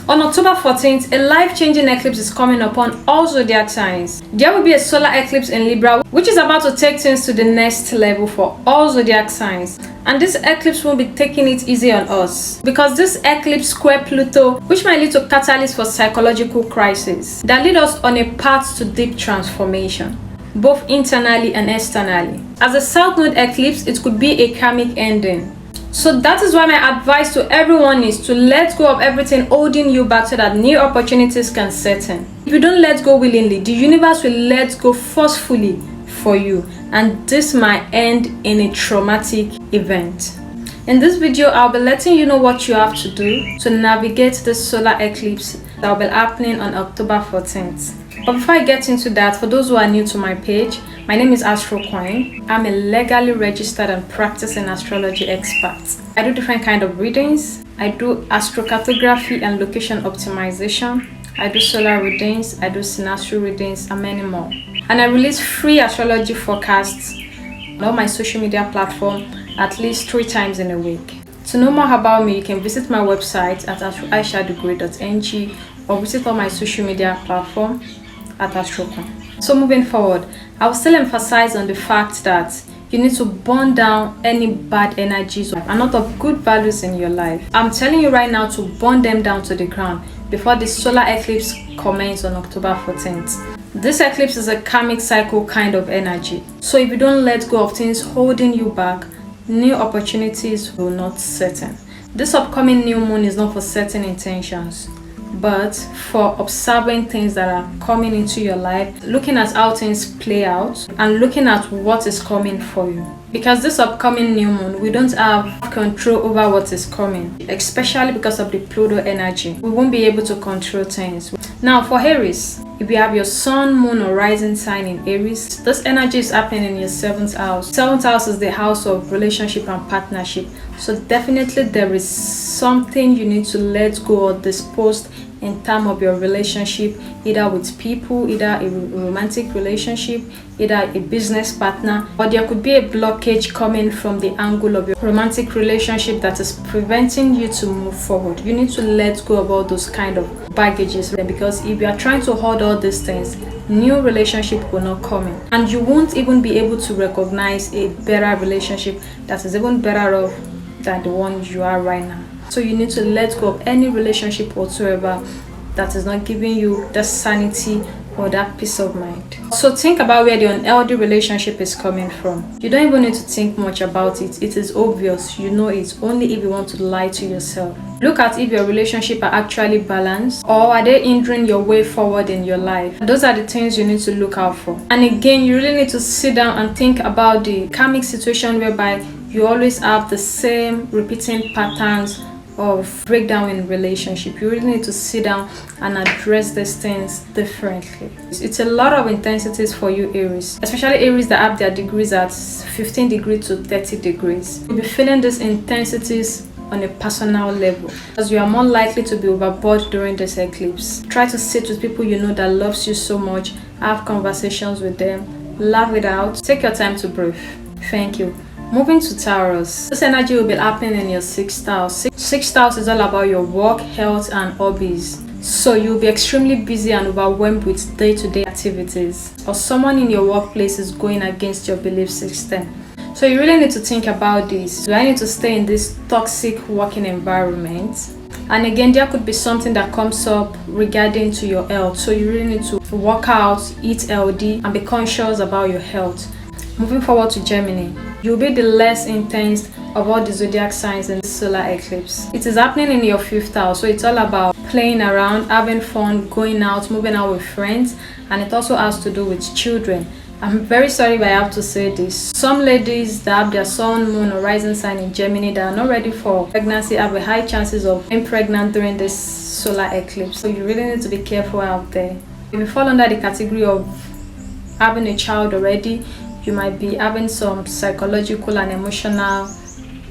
On October 14th, a life-changing eclipse is coming upon all zodiac signs. There will be a solar eclipse in Libra, which is about to take things to the next level for all zodiac signs. And this eclipse won't be taking it easy on us, because this eclipse square Pluto, which might lead to catalyst for psychological crisis that lead us on a path to deep transformation, both internally and externally. As a South Node eclipse, it could be a karmic ending. So that is why my advice to everyone is to let go of everything holding you back so that new opportunities can set in. If you don't let go willingly, the universe will let go forcefully for you, and this might end in a traumatic event. In this video, I'll be letting you know what you have to do to navigate the solar eclipse that will be happening on October 14th. But before I get into that, for those who are new to my page, my name is Astro Queen. I'm a legally registered and practicing astrology expert. I do different kind of readings. I do astrocartography and location optimization. I do solar readings, I do synastral readings, and many more. And I release free astrology forecasts on all my social media platforms at least 3 times in a week. To know more about me, you can visit my website at astroaishadegree.ng or visit all my social media platforms at AstroQueen. So moving forward, I will still emphasize on the fact that you need to burn down any bad energies and not of good values in your life. I'm telling you right now to burn them down to the ground before the solar eclipse commences on October 14th. This eclipse is a karmic cycle kind of energy. So if you don't let go of things holding you back, new opportunities will not set in. This upcoming new moon is not for setting intentions, but for observing things that are coming into your life, looking at how things play out, and looking at what is coming for you. Because this upcoming new moon, we don't have control over what is coming, especially because of the Pluto energy. We won't be able to control things. Now for Aries, if you have your sun, moon, or rising sign in Aries, this energy is happening in your 7th house. 7th house is the house of relationship and partnership. So definitely there is something you need to let go or dispose in terms of your relationship, either with people, either a romantic relationship, either a business partner, or there could be a blockage coming from the angle of your romantic relationship that is preventing you to move forward. You need to let go of all those kind of baggages, because if you are trying to hold all these things, new relationship will not come in, and you won't even be able to recognize a better relationship that is even better off than the one you are right now. So you need to let go of any relationship whatsoever that is not giving you that sanity or that peace of mind. So think about where the unhealthy relationship is coming from. You don't even need to think much about it. It is obvious. You know it, only if you want to lie to yourself. Look at if your relationship are actually balanced, or are they hindering your way forward in your life. Those are the things you need to look out for. And again, you really need to sit down and think about the karmic situation whereby you always have the same repeating patterns of breakdown in relationship. You really need to sit down and address these things differently. It's a lot of intensities for you, Aries, especially Aries that have their degrees at 15 degrees to 30 degrees. You'll be feeling these intensities on a personal level, because you are more likely to be overboard during this eclipse. Try to sit with people you know that loves you so much, have conversations with them, laugh it out, take your time to breathe. Thank you. Moving to Taurus, this energy will be happening in your 6th house. 6th house is all about your work, health, and hobbies. So you'll be extremely busy and overwhelmed with day-to-day activities, or someone in your workplace is going against your belief system. So you really need to think about this. Do I need to stay in this toxic working environment? And again, there could be something that comes up regarding to your health. So you really need to work out, eat healthy, and be conscious about your health. Moving forward to Gemini, you'll be the less intense of all the zodiac signs in the solar eclipse. It is happening in your 5th house, so it's all about playing around, having fun, going out, moving out with friends, and it also has to do with children. I'm very sorry but I have to say this. Some ladies that have their sun, moon, or rising sign in Gemini that are not ready for pregnancy have a high chances of being pregnant during this solar eclipse. So you really need to be careful out there. If you fall under the category of having a child already, you might be having some psychological and emotional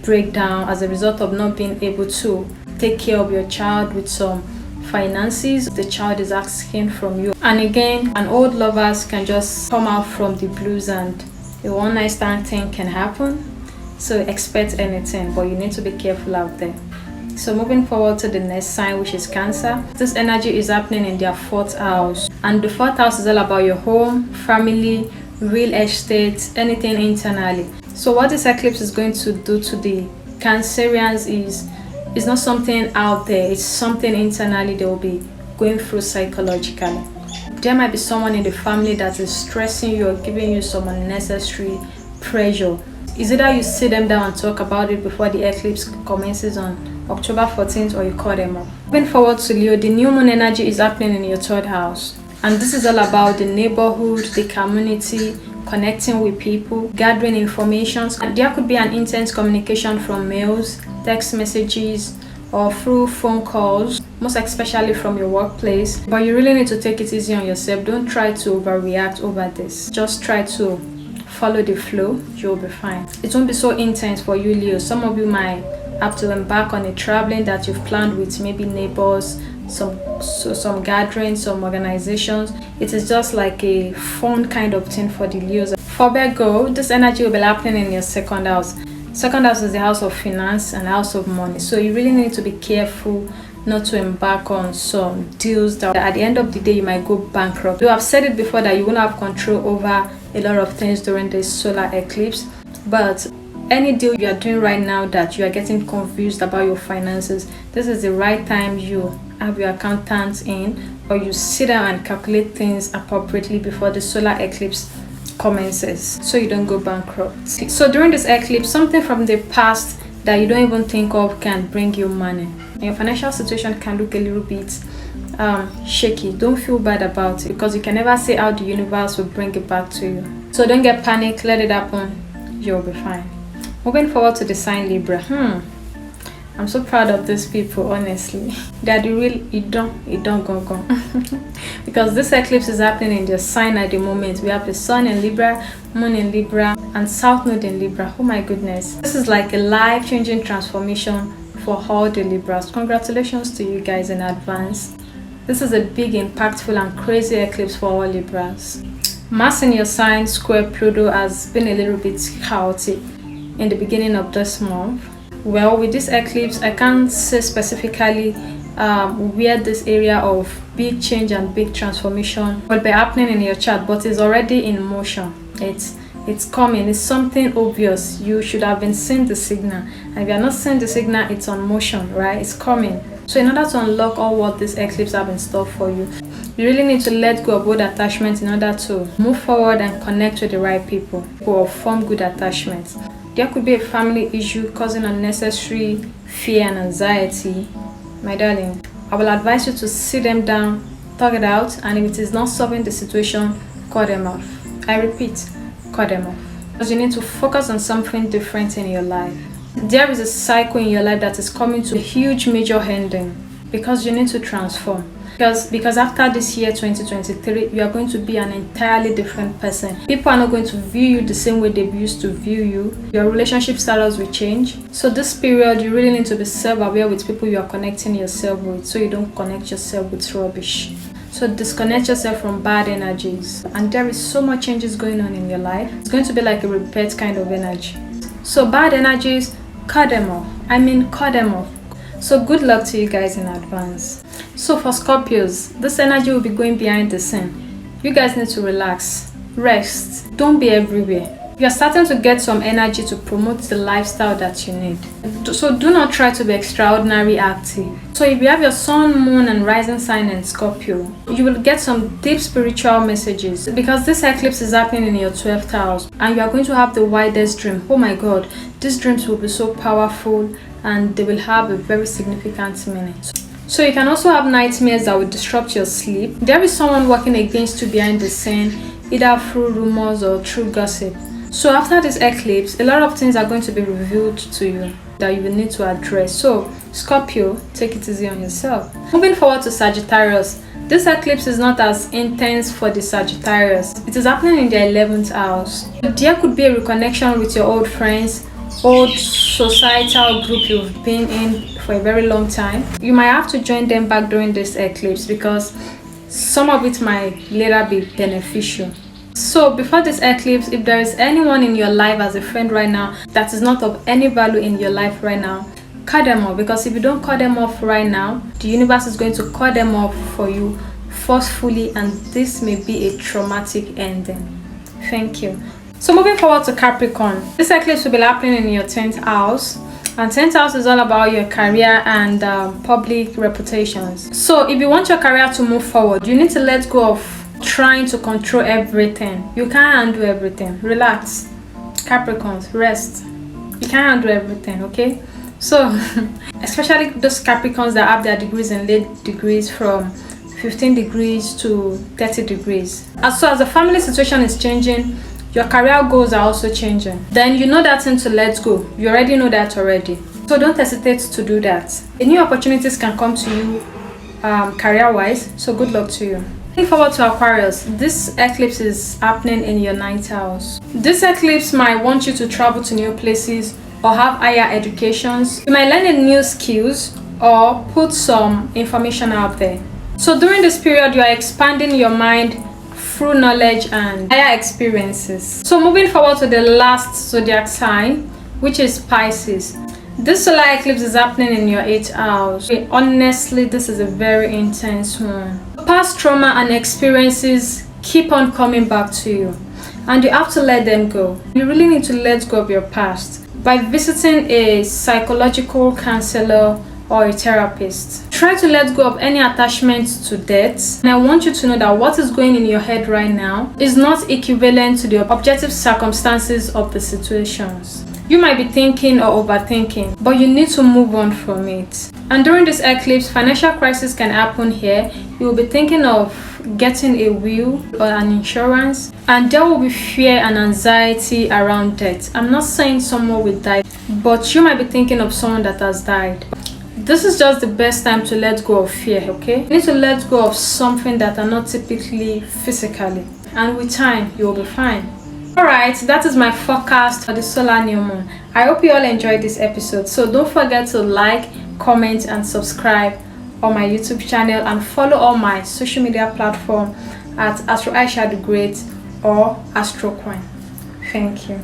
breakdown as a result of not being able to take care of your child with some finances the child is asking from you. And again, an old lovers can just come out from the blues and a one night stand thing can happen. So expect anything, but you need to be careful out there. So moving forward to the next sign, which is Cancer. This energy is happening in their 4th house, and the 4th house is all about your home, family, real estate, anything internally. So what this eclipse is going to do to the Cancerians is, it's not something out there, it's something internally they will be going through psychologically. There might be someone in the family that is stressing you or giving you some unnecessary pressure. Is either you sit them down and talk about it before the eclipse commences on October 14th, or you call them up. Moving forward to Leo, the new moon energy is happening in your 3rd house, and this is all about the neighborhood, the community, connecting with people, gathering information. And there could be an intense communication from mails, text messages, or through phone calls, most especially from your workplace. But you really need to take it easy on yourself. Don't try to overreact over this. Just try to follow the flow. You'll be fine. It won't be so intense for you, Leo. Some of you might have to embark on a traveling that you've planned with maybe neighbors, some gatherings, some organizations. It is just like a fun kind of thing for the Leos. For Virgo, this energy will be happening in your 2nd house. 2nd house is the house of finance and house of money. So you really need to be careful not to embark on some deals that at the end of the day you might go bankrupt. You have said it before that you won't have control over a lot of things during this solar eclipse, but any deal you are doing right now that you are getting confused about your finances, this is the right time you have your accountants in, or you sit down and calculate things appropriately before the solar eclipse commences, so you don't go bankrupt. So during this eclipse, something from the past that you don't even think of can bring you money. And your financial situation can look a little bit shaky. Don't feel bad about it, because you can never say how the universe will bring it back to you. So don't get panicked, let it happen, you'll be fine. Moving forward to the sign Libra. I'm so proud of these people, honestly. They're the real it don't go. Because this eclipse is happening in their sign at the moment. We have the sun in Libra, moon in Libra, and south node in Libra. Oh my goodness. This is like a life-changing transformation for all the Libras. Congratulations to you guys in advance. This is a big, impactful, and crazy eclipse for all Libras. Mars in your sign square Pluto has been a little bit chaotic in the beginning of this month. Well, with this eclipse, I can't say specifically where this area of big change and big transformation will be happening in your chart, but it's already in motion. It's coming. It's something obvious. You should have been seeing the signal, and if you're not seeing the signal, it's on motion, right? It's coming. So in order to unlock all what this eclipse have in store for you, you really need to let go of old attachments in order to move forward and connect with the right people who will form good attachments. There could be a family issue causing unnecessary fear and anxiety. My darling, I will advise you to sit them down, talk it out, and if it is not solving the situation, cut them off. I repeat, cut them off. Because you need to focus on something different in your life. There is a cycle in your life that is coming to a huge major ending, because you need to transform. Because after this year 2023, you are going to be an entirely different person. People are not going to view you the same way they used to view you. Your relationship status will change. So this period, you really need to be self-aware with people you are connecting yourself with, so you don't connect yourself with rubbish. So disconnect yourself from bad energies. And there is so much changes going on in your life. It's going to be like a rebirth kind of energy. So bad energies, cut them off. Cut them off. So good luck to you guys in advance. So for Scorpios, this energy will be going behind the scene. You guys need to relax, rest, don't be everywhere. You're starting to get some energy to promote the lifestyle that you need. So do not try to be extraordinary active. So if you have your sun, moon, and rising sign in Scorpio, you will get some deep spiritual messages, because this eclipse is happening in your 12th house, and you are going to have the widest dream. Oh my God, these dreams will be so powerful, and they will have a very significant meaning. So you can also have nightmares that will disrupt your sleep. There is someone working against you behind the scene, either through rumors or through gossip. So after this eclipse, a lot of things are going to be revealed to you that you will need to address. So Scorpio, take it easy on yourself. Moving forward to Sagittarius, this eclipse is not as intense for the Sagittarius. It is happening in their 11th house. There could be a reconnection with your old friends, old societal group you've been in for a very long time. You might have to join them back during this eclipse, because some of it might later be beneficial. So before this eclipse, if there is anyone in your life as a friend right now that is not of any value in your life right now, cut them off, because if you don't cut them off right now, the universe is going to cut them off for you forcefully, and this may be a traumatic ending. Thank you. So moving forward to Capricorn, this eclipse will be happening in your 10th house, and 10th house is all about your career and public reputations. So if you want your career to move forward, you need to let go of trying to control everything. You can't handle everything. Relax, Capricorns, rest. You can't handle everything, okay? So especially those Capricorns that have their degrees in late degrees from 15 degrees to 30 degrees. As so as the family situation is changing, your career goals are also changing. Then you know that thing to let go. You already know that already. So don't hesitate to do that. New opportunities can come to you career-wise. So good luck to you. Looking forward to Aquarius. This eclipse is happening in your 9th house. This eclipse might want you to travel to new places or have higher educations. You might learn new skills or put some information out there. So during this period, you are expanding your mind through knowledge and higher experiences. So moving forward to the last zodiac sign, which is Pisces. This solar eclipse is happening in your 8th house. Honestly, this is a very intense one. Past trauma and experiences keep on coming back to you, and you have to let them go. You really need to let go of your past by visiting a psychological counselor or a therapist. Try to let go of any attachment to death, and I want you to know that what is going in your head right now is not equivalent to the objective circumstances of the situations. You might be thinking or overthinking, but you need to move on from it. And during this eclipse, financial crisis can happen here. You will be thinking of getting a will or an insurance, and there will be fear and anxiety around death. I'm not saying someone will die, but you might be thinking of someone that has died. This is just the best time to let go of fear, okay? You need to let go of something that are not typically physically, and with time, you will be fine. Alright, that is my forecast for the solar new moon. I hope you all enjoyed this episode. So don't forget to like, comment, and subscribe on my YouTube channel, and follow all my social media platforms at Astro Aisha the Great or Astro Queen. Thank you.